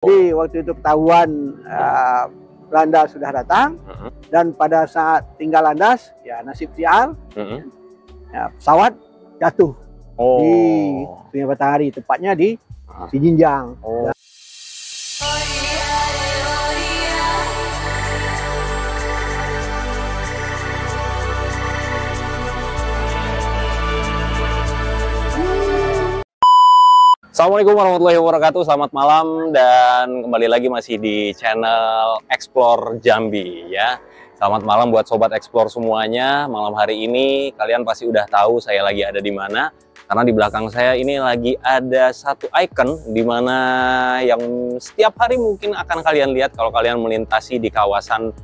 Jadi waktu itu ketahuan Belanda sudah datang, dan pada saat tinggal landas, ya nasib sial, ya, pesawat jatuh di Sungai Batanghari, tepatnya di Jinjang. Assalamualaikum warahmatullahi wabarakatuh, selamat malam dan kembali lagi masih di channel Explore Jambi ya. Selamat malam buat sobat Explore semuanya. Malam hari ini kalian pasti udah tahu saya lagi ada di mana, karena di belakang saya ini lagi ada satu icon di mana yang setiap hari mungkin akan kalian lihat kalau kalian melintasi di kawasan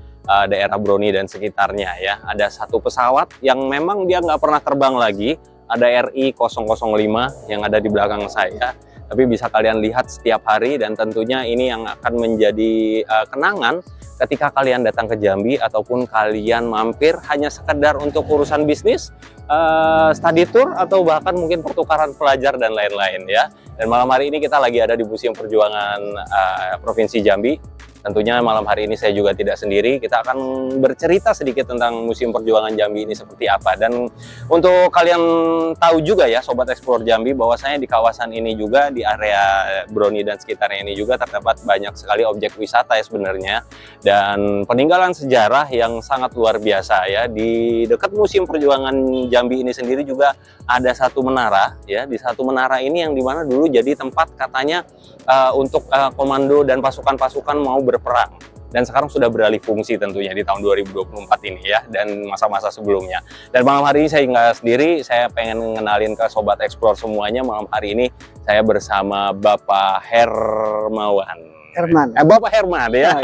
daerah Broni dan sekitarnya ya. Ada satu pesawat yang memang dia nggak pernah terbang lagi. Ada RI-005 yang ada di belakang saya, tapi bisa kalian lihat setiap hari, dan tentunya ini yang akan menjadi kenangan ketika kalian datang ke Jambi ataupun kalian mampir hanya sekedar untuk urusan bisnis, study tour, atau bahkan mungkin pertukaran pelajar dan lain-lain ya. Dan malam hari ini kita lagi ada di Museum Perjuangan Provinsi Jambi. Tentunya malam hari ini saya juga tidak sendiri, kita akan bercerita sedikit tentang Museum Perjuangan Jambi ini seperti apa. Dan untuk kalian tahu juga ya Sobat Explore Jambi, bahwasanya di kawasan ini juga, di area Broni dan sekitarnya ini juga terdapat banyak sekali objek wisata ya sebenarnya. Dan peninggalan sejarah yang sangat luar biasa ya. Di dekat Museum Perjuangan Jambi ini sendiri juga ada satu menara ya. Di satu menara ini yang dimana dulu jadi tempat katanya untuk komando dan pasukan-pasukan mau berperang, dan sekarang sudah beralih fungsi tentunya di tahun 2024 ini ya, dan masa-masa sebelumnya. Dan malam hari ini saya nggak sendiri, saya pengen ngenalin ke Sobat Explore semuanya. Malam hari ini saya bersama Bapak Hermawan. Bapak Herman ya.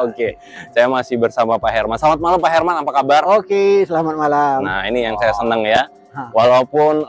Oke. Saya masih bersama Pak Herman. Selamat malam Pak Herman, apa kabar? Oke, selamat malam. Nah, ini yang saya senang ya. Walaupun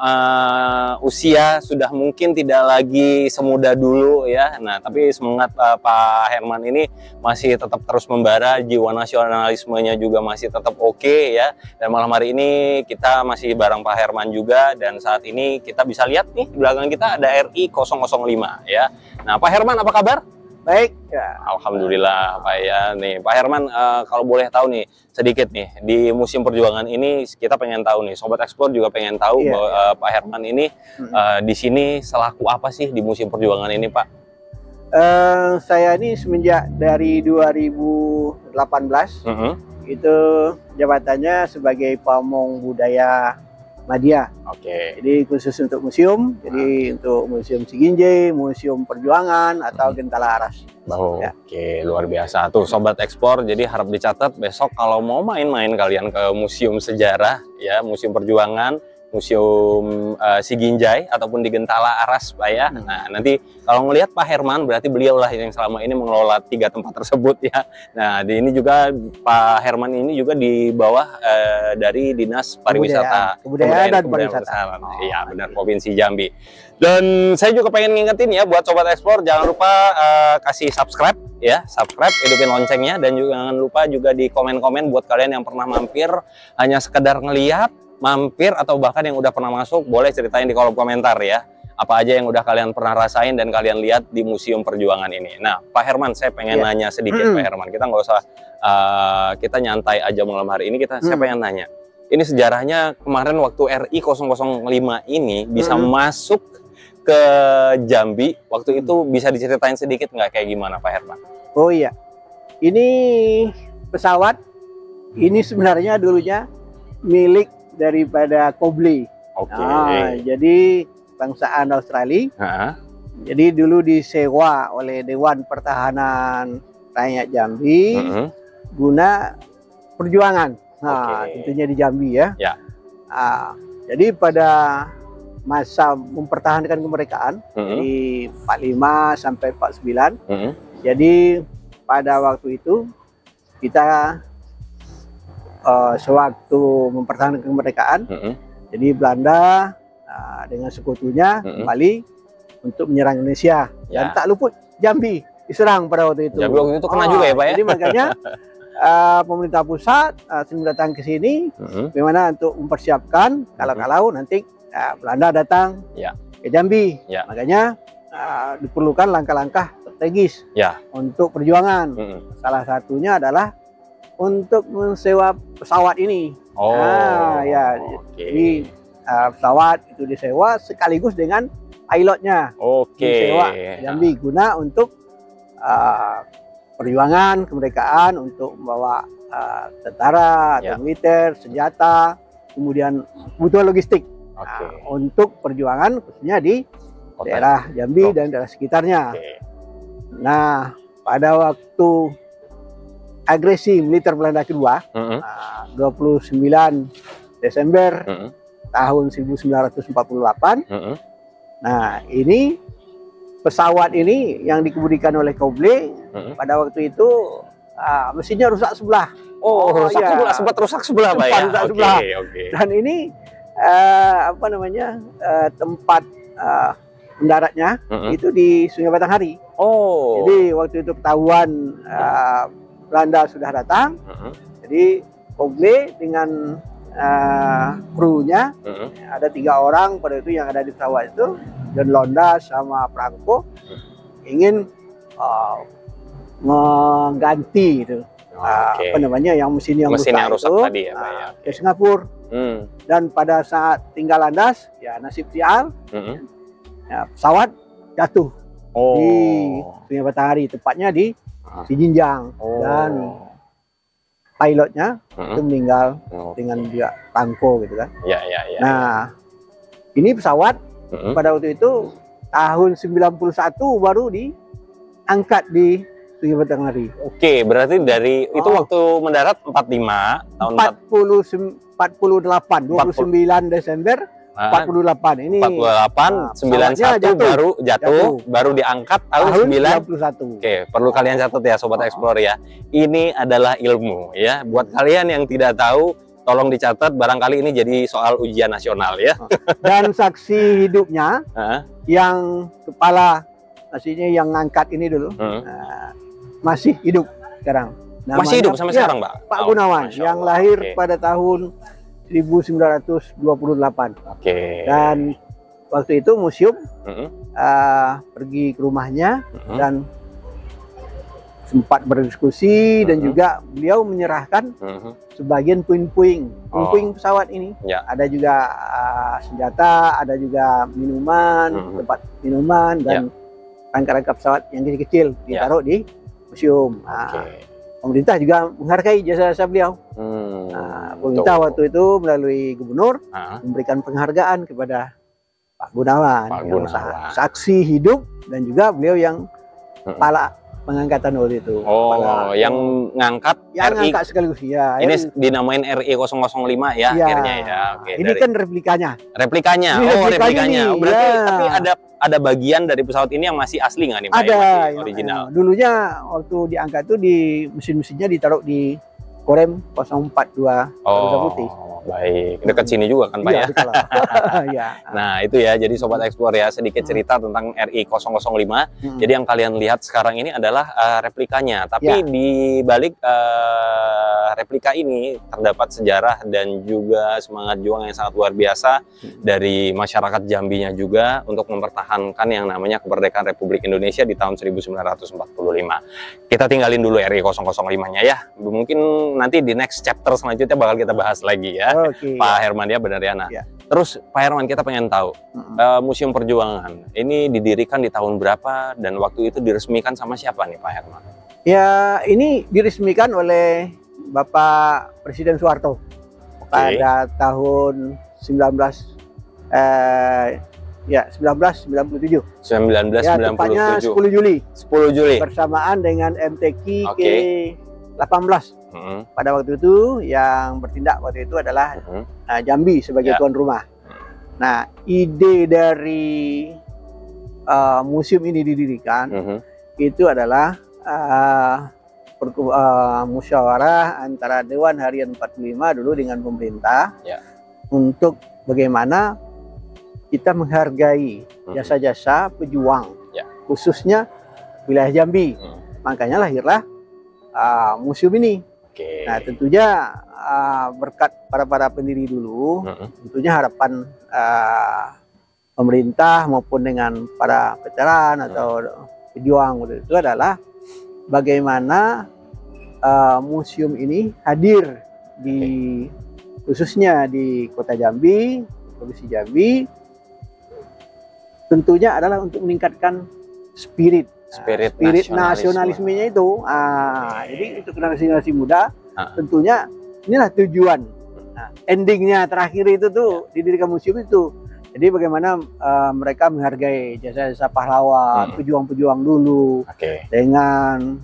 usia sudah mungkin tidak lagi semuda dulu ya, nah tapi semangat Pak Herman ini masih tetap terus membara, jiwa nasionalismenya juga masih tetap oke ya. Dan malam hari ini kita masih bareng Pak Herman juga, dan saat ini kita bisa lihat nih di belakang kita ada RI-005 ya. Nah Pak Herman, apa kabar? Baik ya. Alhamdulillah Pak ya. Nih Pak Herman, kalau boleh tahu nih sedikit nih, di Museum Perjuangan ini kita pengen tahu nih, Sobat Explore juga pengen tahu bahwa Pak Herman ini di sini selaku apa sih di Museum Perjuangan ini Pak? Saya ini semenjak dari 2018 itu jabatannya sebagai Pamong Budaya Madya. Oke. Jadi khusus untuk museum, jadi untuk Museum Siginjai, Museum Perjuangan atau Gentala Aras. Ya. Oke, luar biasa tuh Sobat Explore. Jadi harap dicatat besok kalau mau main-main kalian ke museum sejarah ya, Museum Perjuangan, Museum Siginjai ataupun di Gentala Aras Pak ya. Nah nanti kalau ngelihat Pak Herman, berarti beliau lah yang selama ini mengelola 3 tempat tersebut ya. Nah di ini juga Pak Herman ini juga di bawah dari Dinas Pariwisata Kebudayaan dan Pariwisata. Iya benar, Provinsi Jambi. Dan saya juga pengen ngingetin ya buat Sobat Explore, jangan lupa kasih subscribe ya, subscribe, hidupin loncengnya, dan juga jangan lupa juga di komen-komen buat kalian yang pernah mampir hanya sekedar ngelihat, mampir, atau bahkan yang udah pernah masuk, boleh ceritain di kolom komentar ya. Apa aja yang udah kalian pernah rasain dan kalian lihat di Museum Perjuangan ini. Nah, Pak Herman, saya pengen nanya sedikit Pak Herman. Kita nggak usah, kita nyantai aja malam hari ini. Saya pengen nanya. Ini sejarahnya kemarin waktu RI-005 ini bisa masuk ke Jambi. Waktu itu bisa diceritain sedikit nggak kayak gimana Pak Herman? Oh iya. Ini pesawat, ini sebenarnya dulunya milik daripada Kobli. Nah, jadi bangsaan Australia. Jadi dulu disewa oleh Dewan Pertahanan Rakyat Jambi guna perjuangan. Nah, tentunya di Jambi ya. Jadi pada masa mempertahankan kemerdekaan di 45 sampai 49. Jadi pada waktu itu kita sewaktu mempertahankan kemerdekaan, jadi Belanda dengan sekutunya kembali untuk menyerang Indonesia, dan tak luput Jambi diserang pada waktu itu. Jambi waktu itu kena juga ya Pak ya? Jadi makanya pemerintah pusat sering datang ke sini, bagaimana untuk mempersiapkan kalau nanti Belanda datang ke Jambi. Makanya diperlukan langkah-langkah strategis untuk perjuangan. Salah satunya adalah untuk mensewa pesawat ini. Jadi pesawat itu disewa sekaligus dengan pilotnya. Disewa Jambi guna untuk perjuangan kemerdekaan, untuk membawa tentara atau militer, senjata, kemudian kebutuhan logistik untuk perjuangan khususnya di daerah Jambi dan daerah sekitarnya. Nah, pada waktu agresi militer Belanda kedua, 29 Desember tahun 1948. Nah, ini pesawat ini yang dikemudikan oleh Koble pada waktu itu mesinnya rusak sebelah. Sempat rusak sebelah, Pak ya. Dan ini tempat mendaratnya itu di Sungai Batanghari. Jadi waktu itu ketahuan Belanda sudah datang. Jadi Koble dengan krunya, ada 3 orang pada itu yang ada di pesawat itu, dan Londas sama Franco ingin mengganti itu yang mesin yang rusak itu, tadi ya, Pak ya. Ke Singapura. Dan pada saat tinggal landas, ya nasib sial, pesawat jatuh di Sungai Batanghari, tepatnya di Jinjang, dan pilotnya itu meninggal dengan dia Franco gitu kan. Nah, ini pesawat pada waktu itu tahun 91 baru diangkat di Sungai Batanghari. Berarti dari itu waktu mendarat 45 tahun 48 29 Desember 48. Ini 48 91 baru diangkat tahun 91. Perlu kalian catat ya Sobat Explore ya. Ini adalah ilmu ya. Buat kalian yang tidak tahu, tolong dicatat, barangkali ini jadi soal ujian nasional ya. Dan saksi hidupnya yang kepala aslinya yang ngangkat ini dulu masih hidup sekarang. Namanya, masih hidup sampai sekarang, Pak? Pak Gunawan, yang lahir pada tahun 1928. Dan waktu itu museum pergi ke rumahnya dan sempat berdiskusi, dan juga beliau menyerahkan sebagian puing-puing pesawat ini. Ada juga senjata, ada juga minuman, tempat minuman, dan rangka-rangka pesawat yang kecil-kecil ditaruh di museum. Pemerintah juga menghargai jasa-jasa beliau. Pemerintah waktu itu melalui gubernur memberikan penghargaan kepada Pak Gunawan, saksi hidup, dan juga beliau yang kepala pengangkatan waktu itu. Yang ngangkat ngangkat sekaligus ya. Ini dinamain RI 005 ya, akhirnya ya. Ini kan replikanya. Replikanya. Berarti tapi ada bagian dari pesawat ini yang masih asli nggak nih, Pak? Ada, yang original. Dulunya waktu diangkat tuh di mesin-mesinnya ditaruh di Korem 042 Garuda Putih. Baik, dekat sini juga kan, Pak ya? Nah, itu ya, jadi Sobat Explore ya, sedikit cerita tentang RI 005. Jadi yang kalian lihat sekarang ini adalah replikanya. Tapi di balik replika ini terdapat sejarah dan juga semangat juang yang sangat luar biasa dari masyarakat Jambinya juga untuk mempertahankan yang namanya kemerdekaan Republik Indonesia di tahun 1945. Kita tinggalin dulu RI 005-nya ya. Mungkin nanti di next chapter selanjutnya bakal kita bahas lagi ya. Pak Herman ya, Benariana. Terus Pak Herman, kita pengen tahu Museum Perjuangan ini didirikan di tahun berapa dan waktu itu diresmikan sama siapa nih, Pak Herman? Ya, ini diresmikan oleh Bapak Presiden Soeharto pada tahun 1997. Ya, tepatnya 10 Juli. 10 Juli. Bersamaan dengan MTQ ke-18. Pada waktu itu yang bertindak waktu itu adalah Jambi sebagai tuan rumah. Nah, ide dari museum ini didirikan itu adalah musyawarah antara Dewan Harian 45 dulu dengan pemerintah untuk bagaimana kita menghargai jasa-jasa pejuang, khususnya wilayah Jambi. Makanya lahirlah museum ini. Nah, tentunya berkat para pendiri dulu, tentunya harapan pemerintah maupun dengan para veteran atau pejuang itu adalah bagaimana museum ini hadir di khususnya di Kota Jambi, Provinsi Jambi, tentunya adalah untuk meningkatkan spirit nasionalismenya itu. Jadi untuk generasi muda tentunya inilah tujuan. Endingnya terakhir itu tuh didirikan museum itu. Jadi bagaimana mereka menghargai jasa-jasa pahlawan, pejuang-pejuang dulu, dengan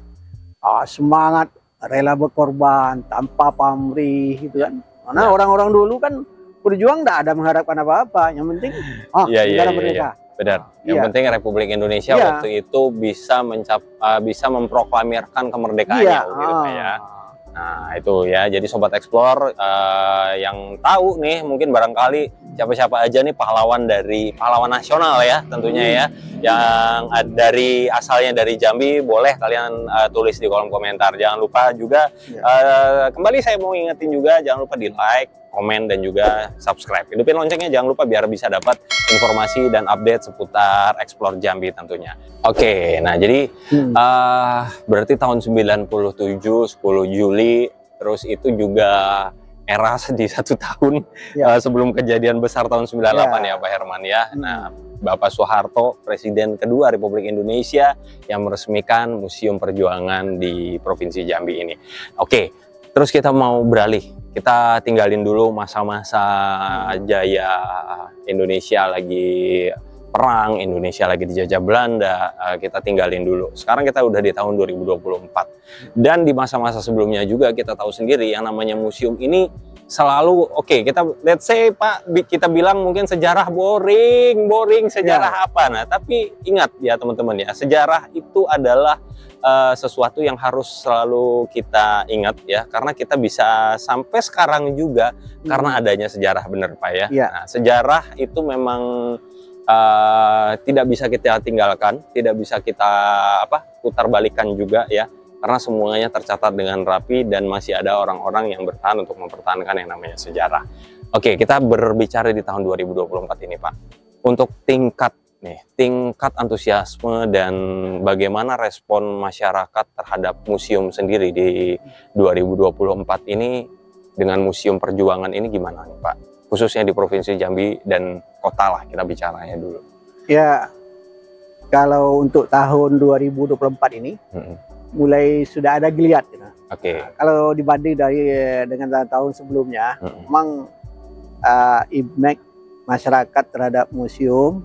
semangat rela berkorban tanpa pamrih gitu kan. Karena orang-orang dulu kan berjuang tidak ada mengharapkan apa-apa, yang penting negara merdeka. Benar. Yang penting Republik Indonesia waktu itu bisa memproklamirkan kemerdekaannya gitu ya. Nah, itu ya. Jadi Sobat Explore yang tahu nih, mungkin barangkali siapa-siapa aja nih pahlawan nasional ya tentunya ya, yang asalnya dari Jambi, boleh kalian tulis di kolom komentar. Jangan lupa juga kembali saya mau ingetin juga, jangan lupa di like, komen, dan juga subscribe. Hidupin loncengnya jangan lupa biar bisa dapat informasi dan update seputar Explore Jambi tentunya. Oke, nah jadi berarti tahun 97, 10 Juli, terus itu juga era di 1 tahun sebelum kejadian besar tahun 98 ya Pak Herman ya. Nah, Bapak Soeharto, Presiden kedua Republik Indonesia, yang meresmikan Museum Perjuangan di Provinsi Jambi ini. Oke, terus kita mau beralih. Kita tinggalin dulu masa-masa jaya Indonesia lagi perang, Indonesia lagi dijajah Belanda, kita tinggalin dulu. Sekarang kita udah di tahun 2024. Dan di masa-masa sebelumnya juga kita tahu sendiri yang namanya museum ini selalu kita let's say Pak, kita bilang mungkin sejarah boring sejarah apa. Nah, tapi ingat ya teman-teman ya, sejarah itu adalah sesuatu yang harus selalu kita ingat ya, karena kita bisa sampai sekarang juga karena adanya sejarah, bener Pak ya. Nah, sejarah itu memang tidak bisa kita tinggalkan, tidak bisa kita putar balikan juga ya, karena semuanya tercatat dengan rapi dan masih ada orang-orang yang bertahan untuk mempertahankan yang namanya sejarah. Oke, kita berbicara di tahun 2024 ini Pak, untuk tingkat antusiasme dan bagaimana respon masyarakat terhadap museum sendiri di 2024 ini dengan Museum Perjuangan ini gimana nih Pak? Khususnya di Provinsi Jambi dan kota lah, kita bicaranya dulu. Ya, kalau untuk tahun 2024 ini mulai sudah ada geliat. Nah, kalau dibanding dengan tahun sebelumnya, memang image masyarakat terhadap museum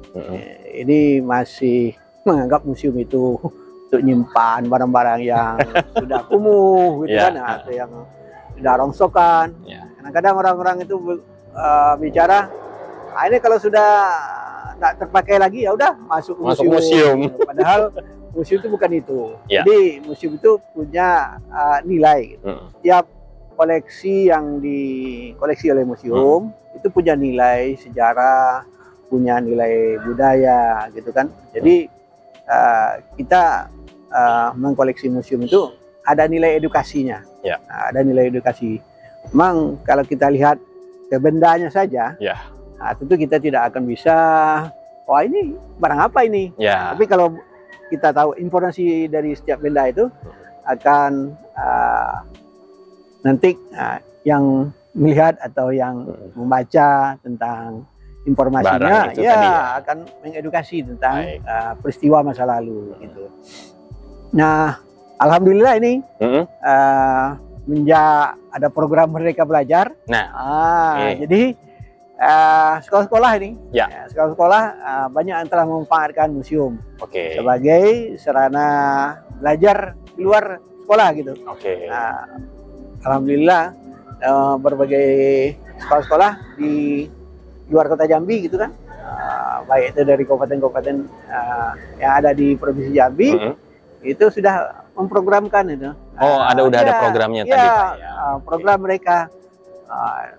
ini masih menganggap museum itu untuk nyimpan barang-barang yang sudah kumuh gitu kan, atau yang sudah rongsokan. Kadang-kadang orang-orang itu bicara, ini kalau sudah tak terpakai lagi ya udah masuk museum. Padahal museum itu bukan itu. Jadi museum itu punya nilai. Setiap koleksi yang dikoleksi oleh museum itu punya nilai sejarah, punya nilai budaya gitu kan. Jadi kita mengkoleksi museum itu ada nilai edukasinya. Ada nilai edukasi. Memang kalau kita lihat ke bendanya saja, tentu kita tidak akan bisa, wah ini barang apa ini. Tapi kalau kita tahu informasi dari setiap benda itu akan nanti yang melihat atau yang membaca tentang informasinya akan mengedukasi tentang peristiwa masa lalu gitu. Nah, alhamdulillah ini menjak ada program Merdeka Belajar. Jadi sekolah-sekolah ini, sekolah-sekolah banyak yang telah memanfaatkan museum sebagai sarana belajar di luar sekolah gitu. Alhamdulillah berbagai sekolah-sekolah di luar Kota Jambi gitu kan, baik itu dari kabupaten-kabupaten yang ada di Provinsi Jambi, itu sudah memprogramkan itu. Udah ada programnya tadi Pak ya. Program mereka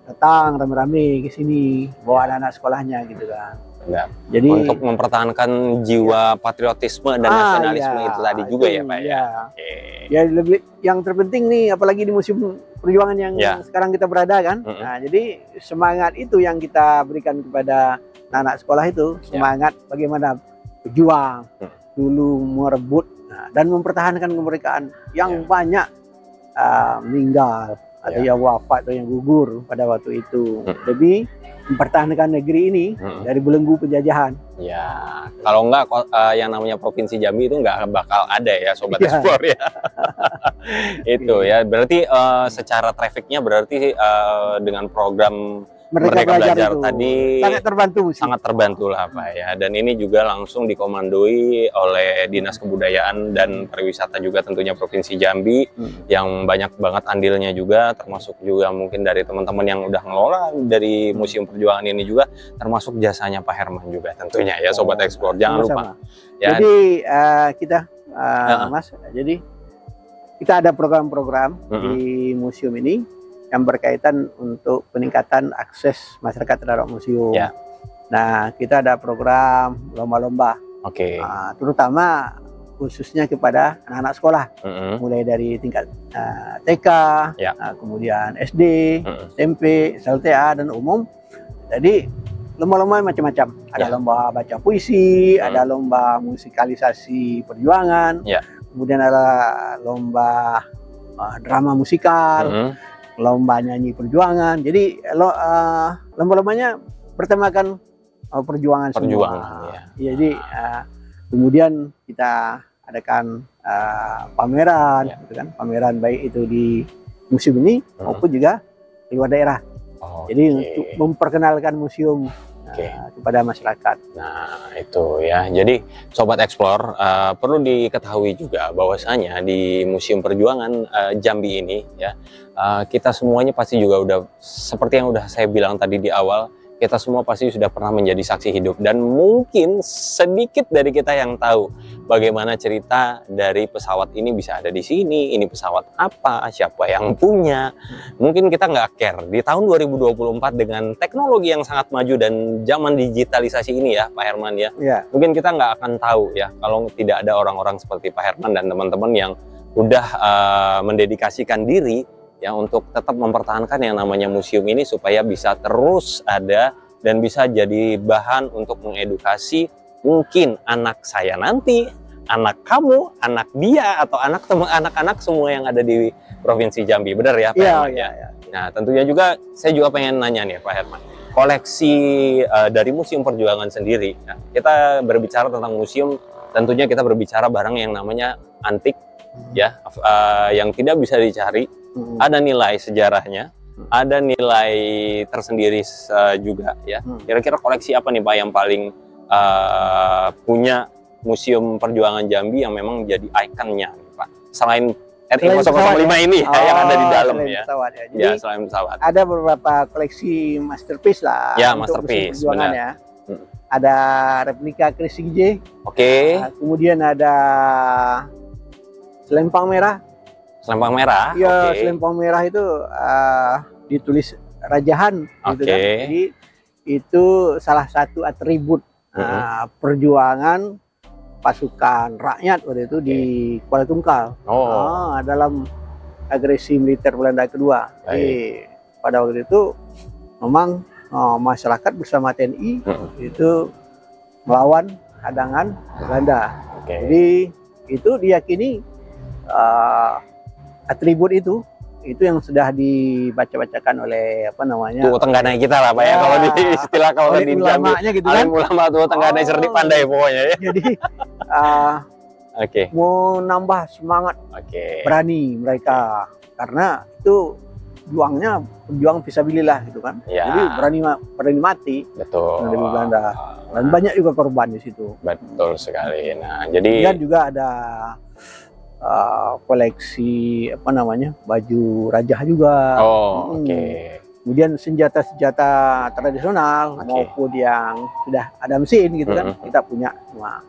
datang rame-rame ke sini bawa anak-anak sekolahnya gitu kan. Jadi untuk mempertahankan jiwa patriotisme dan nasionalisme itu tadi juga ya Pak ya. Ya lebih yang terpenting nih, apalagi di Museum Perjuangan yang sekarang kita berada kan. Nah, jadi semangat itu yang kita berikan kepada anak-anak sekolah itu, semangat bagaimana berjuang, dulu merebut dan mempertahankan kemerdekaan yang banyak meninggal atau yang wafat atau yang gugur pada waktu itu demi mempertahankan negeri ini dari belenggu penjajahan. Ya, kalau enggak yang namanya Provinsi Jambi itu nggak bakal ada ya Sobat Explore ya. Itu ya, berarti secara trafficnya berarti dengan program Merdeka Belajar tadi sangat terbantu lah Pak ya. Dan ini juga langsung dikomandoi oleh Dinas Kebudayaan dan Pariwisata juga tentunya Provinsi Jambi yang banyak banget andilnya juga, termasuk juga mungkin dari teman-teman yang udah ngelola dari Museum Perjuangan ini juga, termasuk jasanya Pak Herman juga tentunya ya Sobat Explore. Jangan lupa. Ya. Jadi kita Mas, jadi kita ada program-program di museum ini yang berkaitan untuk peningkatan akses masyarakat terhadap museum. Ya. Nah, kita ada program lomba-lomba. Terutama khususnya kepada anak-anak sekolah, mulai dari tingkat TK, kemudian SD, SMP, SLTA dan umum. Jadi lomba-lomba macam-macam. Ada lomba baca puisi, ada lomba musikalisasi perjuangan, kemudian ada lomba drama musikal. Lomba nyanyi perjuangan. Jadi lomba-lombanya bertemakan perjuangan semua. Ya. Jadi kemudian kita adakan pameran, gitu kan? Pameran baik itu di museum ini maupun juga di luar daerah. Jadi untuk memperkenalkan museum kepada masyarakat. Nah itu ya, jadi Sobat Explore perlu diketahui juga bahwasanya di Museum Perjuangan Jambi ini ya, kita semuanya pasti juga udah seperti yang udah saya bilang tadi di awal, kita semua pasti sudah pernah menjadi saksi hidup dan mungkin sedikit dari kita yang tahu bagaimana cerita dari pesawat ini bisa ada di sini, ini pesawat apa, siapa yang punya. Mungkin kita nggak care di tahun 2024 dengan teknologi yang sangat maju dan zaman digitalisasi ini ya Pak Herman ya. Mungkin kita nggak akan tahu ya kalau tidak ada orang-orang seperti Pak Herman dan teman-teman yang udah mendedikasikan diri ya untuk tetap mempertahankan yang namanya museum ini supaya bisa terus ada dan bisa jadi bahan untuk mengedukasi mungkin anak saya nanti, anak kamu, anak dia atau anak-anak semua yang ada di Provinsi Jambi. Benar ya Pak Herman ya? Nah tentunya juga saya juga pengen nanya nih Pak Herman, koleksi dari Museum Perjuangan sendiri ya, kita berbicara tentang museum, tentunya kita berbicara barang yang namanya antik ya, yang tidak bisa dicari. Ada nilai sejarahnya, ada nilai tersendiri juga ya. Kira-kira koleksi apa nih Pak yang paling punya Museum Perjuangan Jambi yang memang jadi ikonnya Pak? Selain RI 005 ini ya, yang ada di dalam ya. Pesawat, ya. Jadi, selain pesawat. Ada beberapa koleksi masterpiece lah. Ya, masterpiece, benar. Ya. Ada replika Chris J. Kemudian ada selempang merah. Selempang merah? Iya, selempang merah itu ditulis Rajahan. Gitu kan. Jadi itu salah satu atribut perjuangan pasukan rakyat waktu itu di Kuala Tungkal dalam agresi militer Belanda kedua. Jadi pada waktu itu memang masyarakat bersama TNI itu melawan hadangan Belanda. Jadi itu diyakini atribut itu yang sudah dibaca-bacakan oleh apa namanya tengganai kita lah Pak ya, kalau di istilah kalau di ulamanya gitu kan, ulama tuh tengganai cerdik pandai pokoknya ya. Jadi mau nambah semangat berani mereka karena itu berjuang fisabilillah gitu kan. Jadi berani mati dari Belanda dan banyak juga korban di situ. Betul sekali. Nah jadi dan juga ada koleksi apa namanya baju raja juga. Kemudian senjata-senjata tradisional maupun yang sudah ada mesin gitu kan, kita punya semua.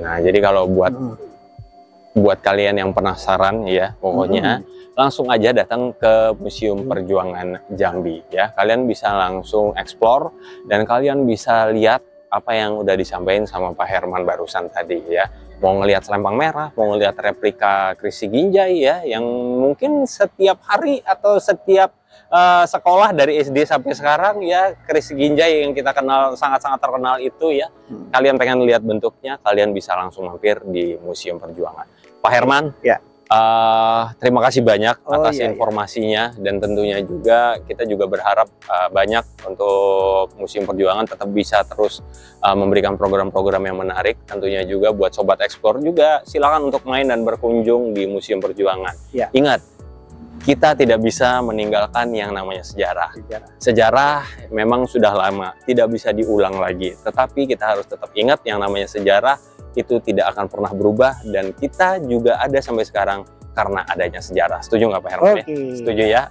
Nah jadi kalau buat kalian yang penasaran ya, pokoknya langsung aja datang ke Museum Perjuangan Jambi ya. Kalian bisa langsung explore dan kalian bisa lihat apa yang udah disampaikan sama Pak Herman barusan tadi ya. mau ngelihat selempang merah, mau ngelihat replika Krisi Ginjai ya, yang mungkin setiap hari atau setiap sekolah dari SD sampai sekarang ya, Krisi Ginjai yang kita kenal, sangat-sangat terkenal itu ya. Kalian pengen lihat bentuknya, kalian bisa langsung mampir di Museum Perjuangan. Pak Herman, ya. Terima kasih banyak atas informasinya, dan tentunya juga kita juga berharap banyak untuk Museum Perjuangan tetap bisa terus memberikan program-program yang menarik. Tentunya juga buat Sobat Explore juga silakan untuk main dan berkunjung di Museum Perjuangan. Ingat, kita tidak bisa meninggalkan yang namanya sejarah. Sejarah memang sudah lama, tidak bisa diulang lagi. Tetapi kita harus tetap ingat yang namanya sejarah itu tidak akan pernah berubah, dan kita juga ada sampai sekarang karena adanya sejarah. Setuju nggak Pak Herman? Setuju ya?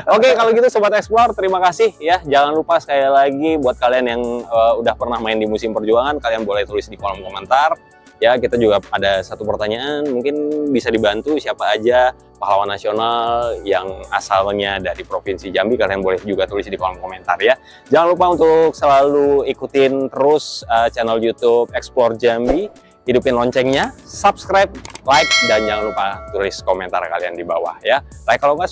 Oke, kalau gitu Sobat Explore, terima kasih ya. Jangan lupa sekali lagi buat kalian yang udah pernah main di Museum Perjuangan, kalian boleh tulis di kolom komentar. Ya, kita juga ada satu pertanyaan, mungkin bisa dibantu siapa aja pahlawan nasional yang asalnya dari Provinsi Jambi, kalian boleh juga tulis di kolom komentar ya. Jangan lupa untuk selalu ikutin terus channel YouTube Explore Jambi, hidupin loncengnya, subscribe, like, dan jangan lupa tulis komentar kalian di bawah ya. Like kalau nggak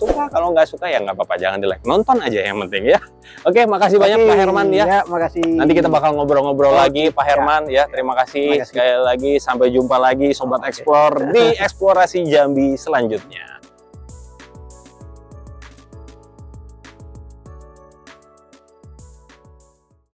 suka ya nggak apa-apa, jangan di like, nonton aja yang penting ya. Oke, makasih banyak Pak Herman ya. Makasih. Nanti kita bakal ngobrol-ngobrol lagi Pak Herman ya. Terima kasih sekali lagi, sampai jumpa lagi Sobat Explore di Eksplorasi Jambi selanjutnya.